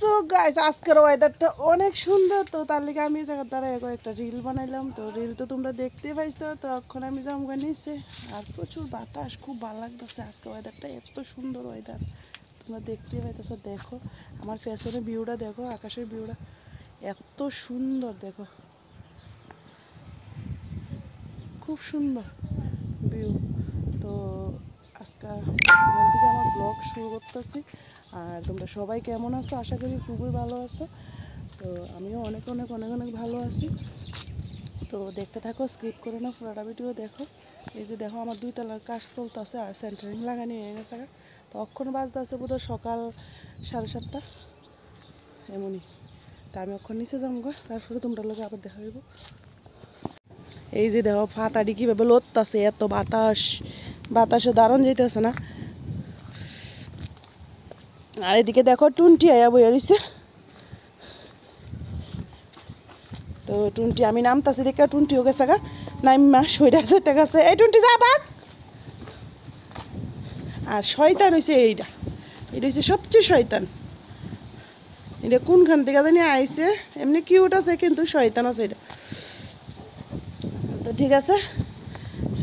So guys আজকের ওয়েদারটা অনেক সুন্দর, তো তার লিগে আমি জায়গার দ্বারা একটা রিল বানাইলাম। তো রিল তো তোমরা দেখতে পাইছো। তো এখন আমি যাবো নিচে, আর প্রচুর বাতাস, খুব ভালো লাগতেছে। আজকে ওয়েদারটা এত সুন্দর ওয়েদার, তোমরা দেখতে পাইতেছো। দেখো আমার পেছনে ভিউটা, দেখো আকাশের ভিউটা এত সুন্দর, দেখো খুব সুন্দর ভিউ। তো আজকে এখান থেকে আমার ব্লগ শুরু করতেছি। আর তোমরা সবাই কেমন আছো? আশা করি খুবই ভালো আছো। তো আমিও অনেক অনেক অনেক অনেক ভালো আছি। তো দেখতে থাকো, স্কিপ করে না, পুরোটা ভিডিও দেখো। এই যে দেখো আমার 2 তলার কাজ চলতেছে আর সেন্টারিং লাগানি হয়ে গেছে। তো অক্ষণ বাজতে আছে বোধহয় সকাল 7:30 এমনই। তা আমি অক্ষণ নিচে যাবো গো, তারপরে তোমরা লোক আবার দেখা হইব। এই যে দেখো ফাতাডি কীভাবে লড়তেছে, এত বাতাস, বাতাসে দারুণ যেতেছে না। আর এদিকে দেখো টুনটি আয়া বইয়া রইছে। তো টুনটি আমি নামতাছি দেখে টুনটিও গেছে গা, নাইমা সইটা যেতে গেছে। এই টুনটি যা বাক। আর শয়তান হয়েছে এইটা, এটা হচ্ছে সবচেয়ে শয়তান। এটা কোনখান থেকে জানি আইছে, এমনি কিউট আছে কিন্তু শয়তান আছে এটা। তো ঠিক আছে,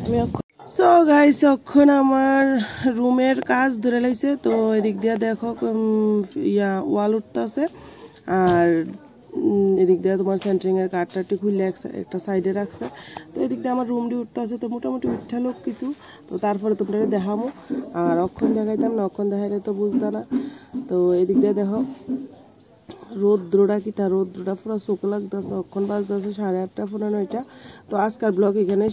আমি সো গাইস এখন আমার রুমের কাজ ধরে লাইছে। তো এদিক দিয়ে দেখো ওয়াল উঠতেছে, আর এদিক দিয়ে তোমার সেন্টারিংয়ের কাঠটাটি খুললে একটা সাইডে রাখছে। তো এদিক দিয়ে আমার রুমটি উঠতেছে। তো মোটামুটি উঠা লোক কিছু। তো তারপরে তোমরা দেখামো, আর অক্ষণ দেখাইতাম না, অক্ষণ দেখাইলে তো বুঝতা না। তো এদিক দিয়ে দেখো রৌদ্রটা কি, তার রৌদ্রটা পুরো চোখ লাগতেছে। অক্ষণ বাজতেছে 8:30 9:30। তো আজকাল ব্লগ এখানে